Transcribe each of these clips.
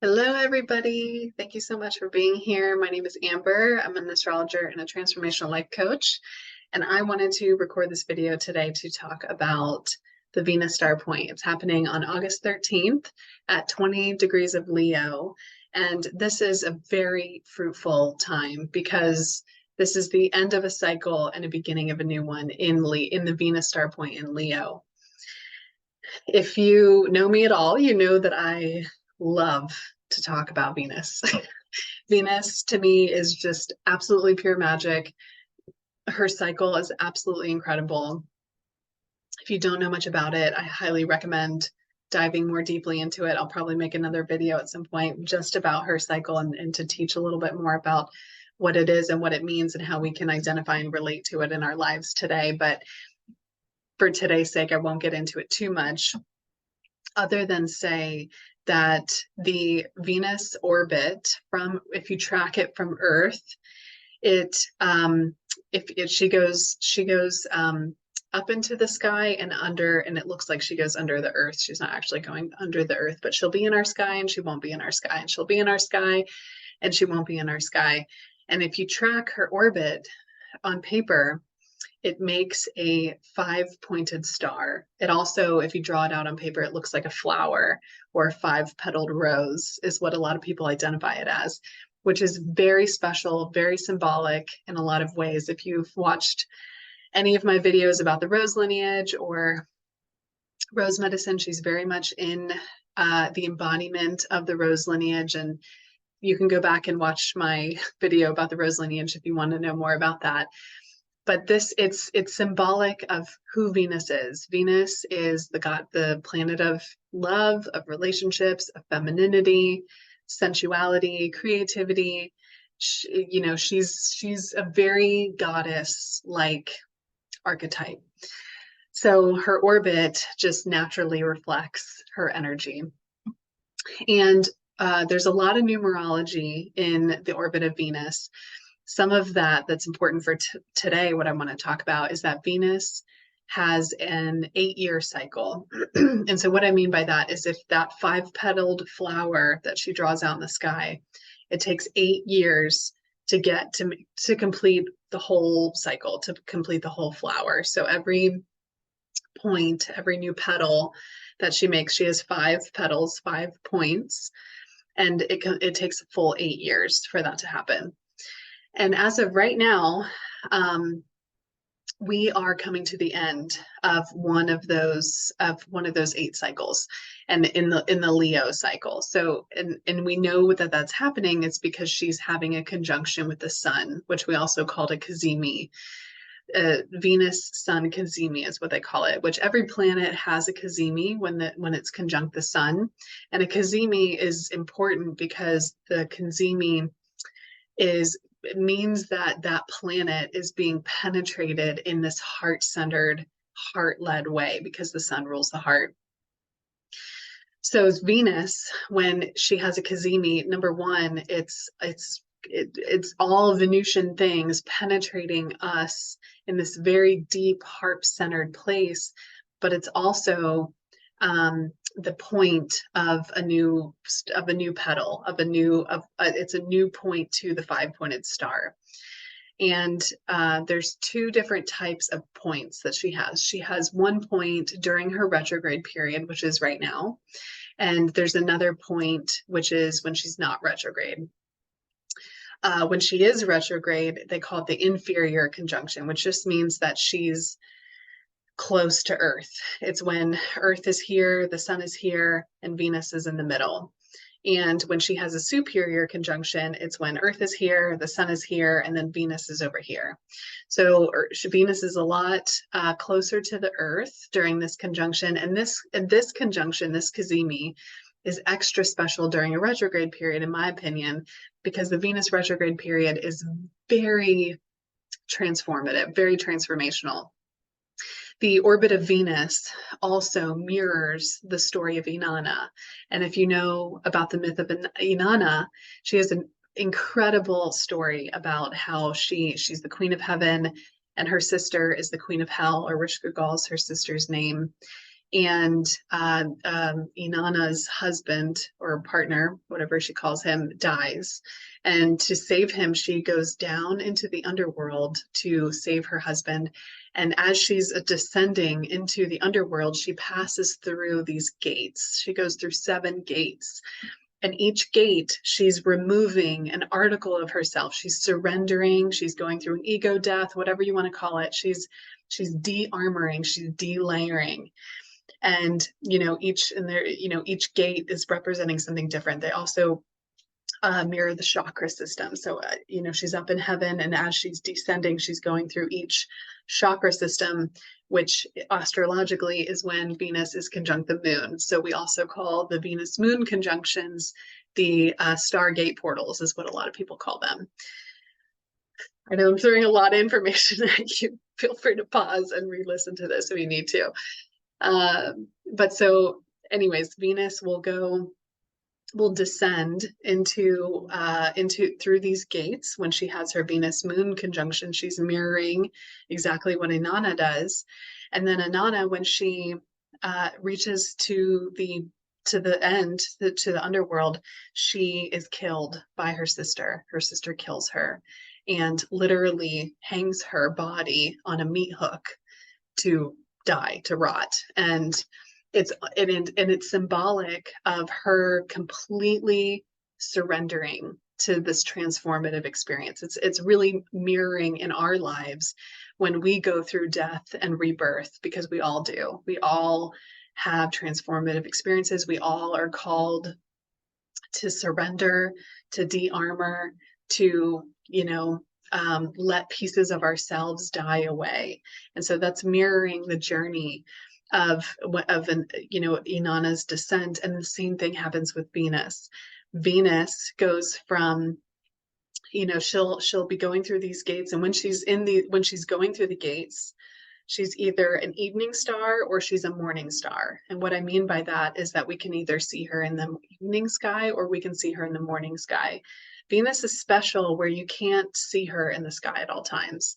Hello, everybody. Thank you so much for being here. My name is Amber. I'm an astrologer and a transformational life coach. And I wanted to record this video today to talk about the Venus star point. It's happening on August 13th at 20 degrees of Leo. And this is a very fruitful time because this is the end of a cycle and a beginning of a new one in the Venus star point in Leo. If you know me at all, you know that I love to talk about Venus. Venus to me is just absolutely pure magic. Her cycle is absolutely incredible. If you don't know much about it, I highly recommend diving more deeply into it. I'll probably make another video at some point just about her cycle and to teach a little bit more about what it is and what it means and how we can identify and relate to it in our lives today. But for today's sake, I won't get into it too much, other than say that the Venus orbit, from if you track it from Earth, it if she goes up into the sky and under, and it looks like she goes under the Earth. She's not actually going under the Earth, but she'll be in our sky and she won't be in our sky, and she'll be in our sky and she won't be in our sky. And if you track her orbit on paper, it makes a five-pointed star. It also, if you draw it out on paper, it looks like a flower or a five-petaled rose is what a lot of people identify it as, which is very special, very symbolic in a lot of ways. If you've watched any of my videos about the rose lineage or rose medicine, she's very much in the embodiment of the rose lineage. And you can go back and watch my video about the rose lineage if you want to know more about that. But it's symbolic of who Venus is. Venus is the planet of love, of relationships, of femininity, sensuality, creativity. She's a very goddess-like archetype. So her orbit just naturally reflects her energy. And there's a lot of numerology in the orbit of Venus. Some of that's important for today. What I want to talk about is that Venus has an 8-year cycle. And so what I mean by that is if that five-petaled flower that she draws out in the sky, it takes 8 years to get to complete the whole cycle, to complete the whole flower. So every point, every new petal that she makes, she has 5 petals, 5 points, and it takes a full 8 years for that to happen. And as of right now, we are coming to the end of one of those 8 cycles, and in the Leo cycle. So, and we know that that's happening. It's because she's having a conjunction with the sun, which we also called a Cazimi. Venus Sun Cazimi is what they call it, which every planet has a Cazimi when it's conjunct the sun. And a Cazimi is important because the Cazimi it means that that planet is being penetrated in this heart-centered, heart-led way because the sun rules the heart. So Venus, when she has a Cazimi, number one, it's all Venusian things penetrating us in this very deep heart-centered place, but it's also the point of a new petal, it's a new point to the five-pointed star. And there's 2 different types of points that she has. She has one point during her retrograde period, which is right now, and there's another point which is when she's not retrograde. When she is retrograde, they call it the inferior conjunction, which just means that she's close to Earth. It's when Earth is here, the sun is here, and Venus is in the middle. And when she has a superior conjunction, it's when Earth is here, the sun is here, and then Venus is over here. So Venus is a lot closer to the Earth during this conjunction. And this conjunction, this Cazimi, is extra special during a retrograde period, in my opinion, because the Venus retrograde period is very transformative, very transformational. The orbit of Venus also mirrors the story of Inanna. And if you know about the myth of Inanna, she has an incredible story about how she's the queen of heaven and her sister is the queen of hell, or Rishka is her sister's name. and Inanna's husband or partner, whatever she calls him, dies. And to save him, she goes down into the underworld to save her husband. And as she's descending into the underworld, she passes through these gates. She goes through 7 gates. And each gate, she's removing an article of herself. She's surrendering. She's going through an ego death, whatever you want to call it. She's de-armoring. She's delayering. And each gate is representing something different. They also mirror the chakra system. So she's up in heaven, and as she's descending, she's going through each chakra system, which astrologically is when Venus is conjunct the moon. So we also call the Venus moon conjunctions the stargate portals, is what a lot of people call them. I know I'm throwing a lot of information at you. Feel free to pause and re-listen to this if you need to. But so anyways, Venus will descend into through these gates. When she has her Venus moon conjunction, she's mirroring exactly what Inanna does. And then Inanna, when she reaches to the end, to the underworld, she is killed by her sister. Her sister kills her and literally hangs her body on a meat hook to die, to rot. And it's symbolic of her completely surrendering to this transformative experience. It's really mirroring in our lives when we go through death and rebirth, because we all do. We all have transformative experiences. We all are called to surrender, to de-armor, to let pieces of ourselves die away. And so that's mirroring the journey of Inanna's descent. And the same thing happens with Venus. Venus goes from, she'll be going through these gates, and when she's going through the gates, she's either an evening star or she's a morning star. And what I mean by that is that we can either see her in the evening sky or we can see her in the morning sky. Venus is special where you can't see her in the sky at all times.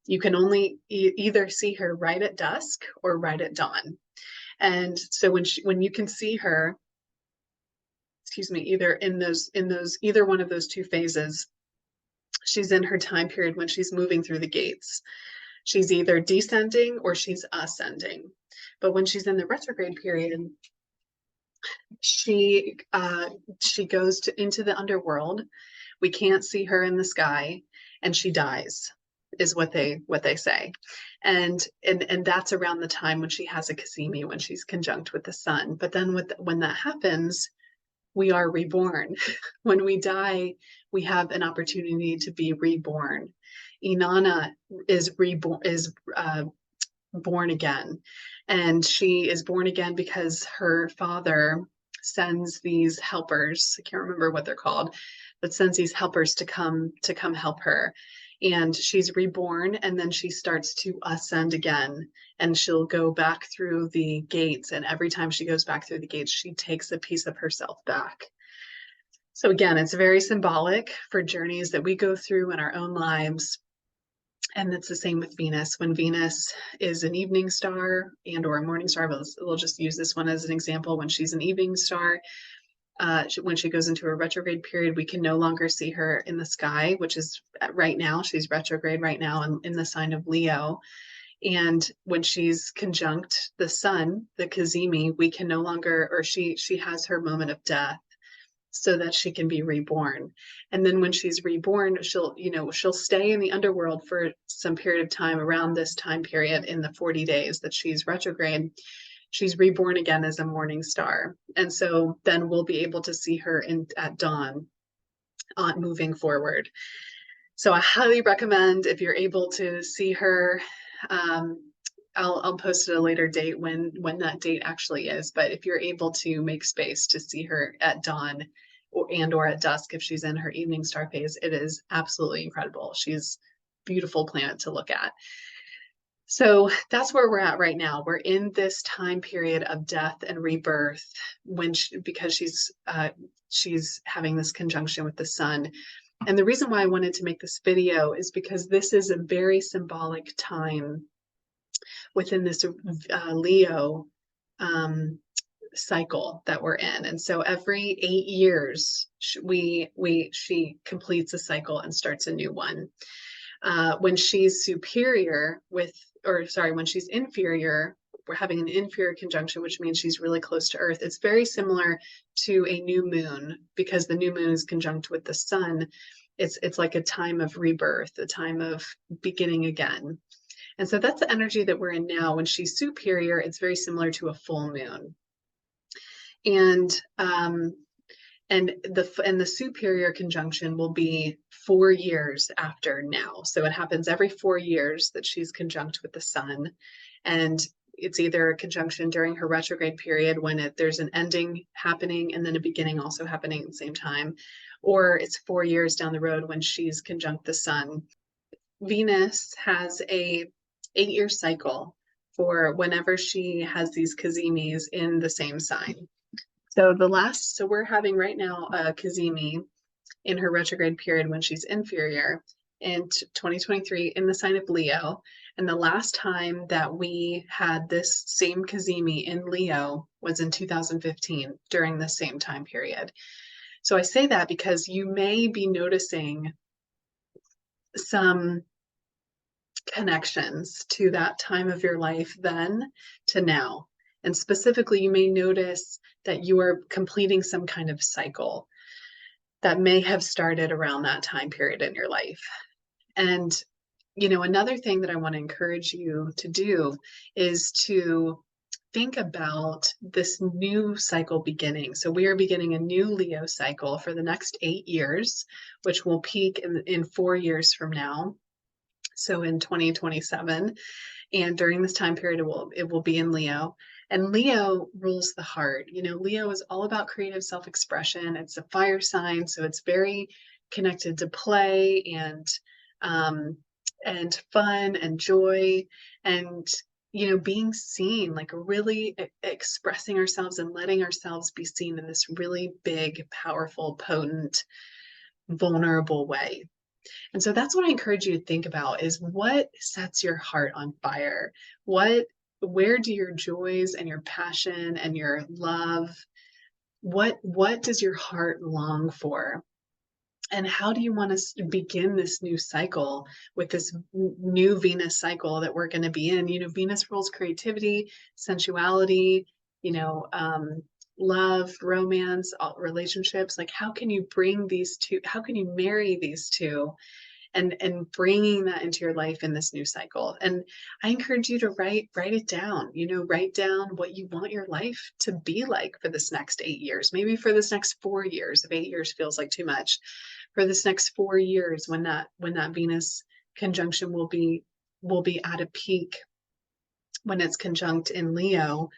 You can only either see her right at dusk or right at dawn. And so when you can see her, either either one of those 2 phases, she's in her time period when she's moving through the gates. She's either descending or she's ascending. But when she's in the retrograde period, she goes into the underworld. We can't see her in the sky, and she dies, is what they say. And that's around the time when she has a Cazimi, when she's conjunct with the sun. But then when that happens, we are reborn. When we die, we have an opportunity to be reborn. Inanna is born again, and she is born again because her father sends these helpers. I can't remember what they're called, but sends these helpers to come help her. And she's reborn, and then she starts to ascend again, and she'll go back through the gates. And every time she goes back through the gates, she takes a piece of herself back. So again, it's very symbolic for journeys that we go through in our own lives. And it's the same with Venus. When Venus is an evening star and or a morning star, we'll just use this one as an example. When she's an evening star, when she goes into a retrograde period, we can no longer see her in the sky, which is right now, she's retrograde right now in the sign of Leo. And when she's conjunct the sun, the Cazimi, we can no longer, or she has her moment of death so that she can be reborn. And then when she's reborn, she'll stay in the underworld for some period of time around this time period in the 40 days that she's retrograde. She's reborn again as a morning star. And so then we'll be able to see her at dawn moving forward. So I highly recommend, if you're able to see her, I'll post at a later date when that date actually is. But if you're able to make space to see her at dawn or at dusk, if she's in her evening star phase, it is absolutely incredible. She's a beautiful planet to look at. So that's where we're at right now. We're in this time period of death and rebirth because she's having this conjunction with the sun. And the reason why I wanted to make this video is because this is a very symbolic time within this Leo cycle that we're in. And so every 8 years, she completes a cycle and starts a new one. When she's superior with, or sorry, when she's inferior, we're having an inferior conjunction, which means she's really close to Earth. It's very similar to a new moon because the new moon is conjunct with the sun. It's like a time of rebirth, a time of beginning again. And so that's the energy that we're in now. When she's superior, it's very similar to a full moon. And the superior conjunction will be 4 years after now. So it happens every 4 years that she's conjunct with the sun. And it's either a conjunction during her retrograde period when there's an ending happening and then a beginning also happening at the same time, or it's 4 years down the road when she's conjunct the sun. Venus has a 8-year cycle for whenever she has these Cazimis in the same sign. So we're having right now a Cazimi in her retrograde period when she's inferior in 2023 in the sign of Leo. And the last time that we had this same Cazimi in Leo was in 2015 during the same time period. So I say that because you may be noticing some connections to that time of your life then to now. And specifically, you may notice that you are completing some kind of cycle that may have started around that time period in your life. And, another thing that I want to encourage you to do is to think about this new cycle beginning. So we are beginning a new Leo cycle for the next 8 years, which will peak in 4 years from now. So in 2027. And during this time period, it will be in Leo. And Leo rules the heart. Leo is all about creative self-expression. It's a fire sign, so it's very connected to play and fun and joy and being seen, like really expressing ourselves and letting ourselves be seen in this really big, powerful, potent, vulnerable way. And so that's what I encourage you to think about is what sets your heart on fire? Where do your joys and your passion and your love, what does your heart long for? And how do you want to begin this new cycle with this new Venus cycle that we're going to be in? Venus rules creativity, sensuality, love, romance, relationships. Like, how can you bring these two? How can you marry these two? And bringing that into your life in this new cycle. And I encourage you to write it down, write down what you want your life to be like for this next 8 years, maybe for this next 4 years, if 8 years feels like too much, for this next 4 years, when that Venus conjunction will be at a peak, when it's conjunct in Leo.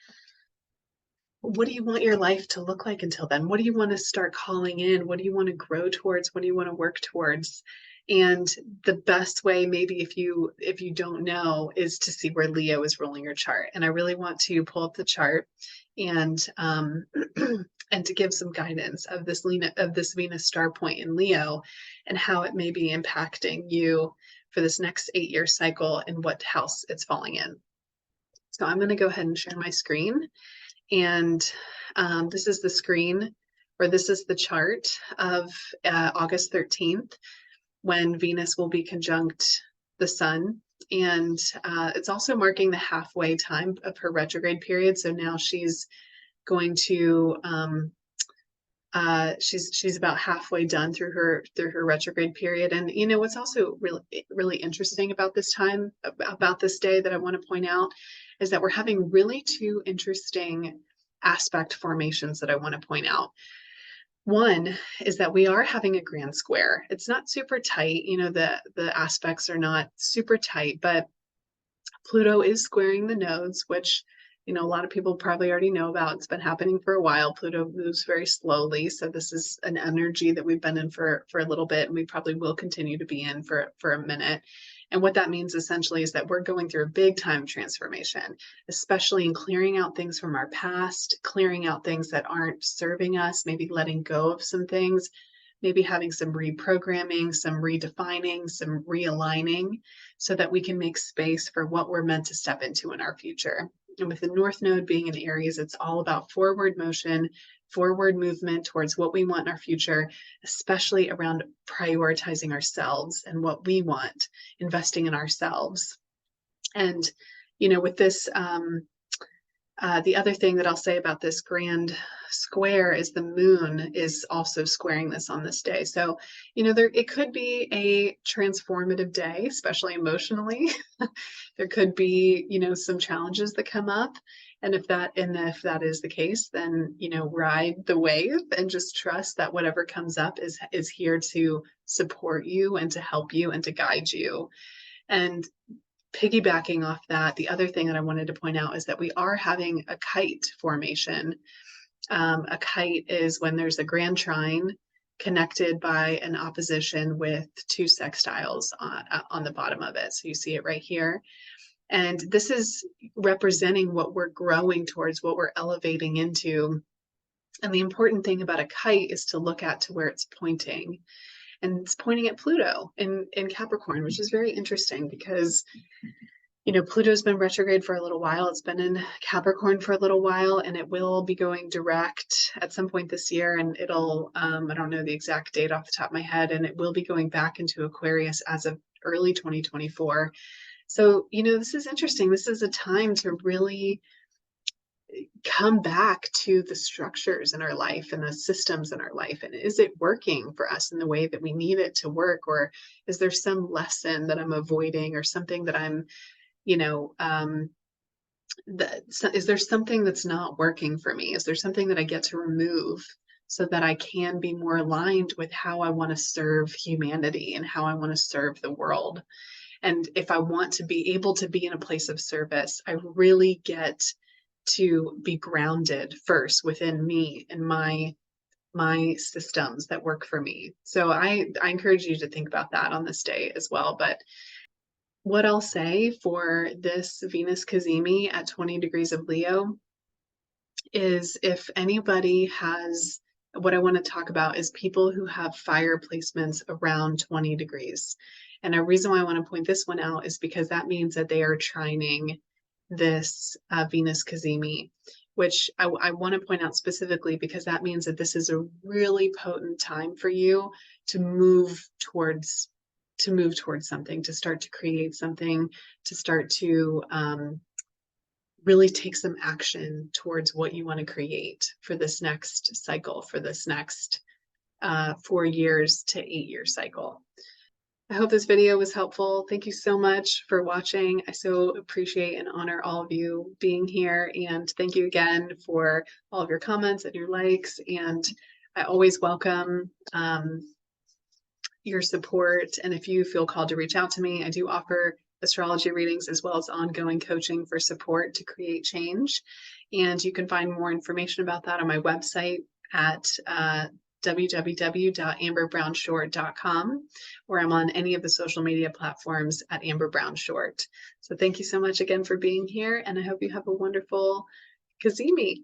What do you want your life to look like until then? What do you want to start calling in? What do you want to grow towards? What do you want to work towards? And the best way, maybe if you don't know, is to see where Leo is ruling your chart. And I really want to pull up the chart and and to give some guidance of this Venus star point in Leo and how it may be impacting you for this next 8-year cycle and what house it's falling in. So I'm going to go ahead and share my screen. And this is the screen, or this is the chart of August 13th, when Venus will be conjunct the sun. And it's also marking the halfway time of her retrograde period. So now she's going to, she's about halfway done through her retrograde period. And what's also really interesting about this time, about this day that I want to point out, is that we're having really two interesting aspect formations that I want to point out. One is that we are having a grand square. It's not super tight, the aspects are not super tight, but Pluto is squaring the nodes, which a lot of people probably already know about. It's been happening for a while. Pluto moves very slowly, so this is an energy that we've been in for a little bit, and we probably will continue to be in for a minute. And what that means essentially is that we're going through a big time transformation, especially in clearing out things from our past, clearing out things that aren't serving us, maybe letting go of some things, maybe having some reprogramming, some redefining, some realigning, so that we can make space for what we're meant to step into in our future. And with the North Node being in Aries, it's all about forward motion, forward movement towards what we want in our future, especially around prioritizing ourselves and what we want, investing in ourselves. And, with this, the other thing that I'll say about this grand square is the moon is also squaring this on this day. So, it could be a transformative day, especially emotionally. There could be, some challenges that come up. And if that is the case, then, ride the wave and just trust that whatever comes up is here to support you and to help you and to guide you. And piggybacking off that, the other thing that I wanted to point out is that we are having a kite formation. A kite is when there's a grand trine connected by an opposition with two sextiles on the bottom of it. So you see it right here. And this is representing what we're growing towards, what we're elevating into. And the important thing about a kite is to look at to where it's pointing. And it's pointing at Pluto in Capricorn, which is very interesting because, Pluto's been retrograde for a little while. It's been in Capricorn for a little while, and it will be going direct at some point this year. And it'll, I don't know the exact date off the top of my head, and it will be going back into Aquarius as of early 2024. So, this is interesting. This is a time to really come back to the structures in our life and the systems in our life. And is it working for us in the way that we need it to work? Or is there some lesson that I'm avoiding or something that I'm, is there something that's not working for me? Is there something that I get to remove so that I can be more aligned with how I want to serve humanity and how I want to serve the world? And if I want to be able to be in a place of service, I really get to be grounded first within me and my systems that work for me. So I encourage you to think about that on this day as well. But what I'll say for this Venus Cazimi at 20 degrees of Leo is, if anybody has, what I want to talk about is people who have fire placements around 20 degrees. And a reason why I want to point this one out is because that means that they are trining this Venus Cazimi, which I want to point out specifically because that means that this is a really potent time for you to move towards something, to start to create something, to start to really take some action towards what you want to create for this next cycle, for this next 4 years to 8 year cycle. I hope this video was helpful. Thank you so much for watching. I so appreciate and honor all of you being here. And thank you again for all of your comments and your likes. And I always welcome your support. And if you feel called to reach out to me, I do offer astrology readings as well as ongoing coaching for support to create change. And you can find more information about that on my website at www.amberbrownshort.com, or I'm on any of the social media platforms at Amber Brown Short. So thank you so much again for being here, and I hope you have a wonderful Cazimi.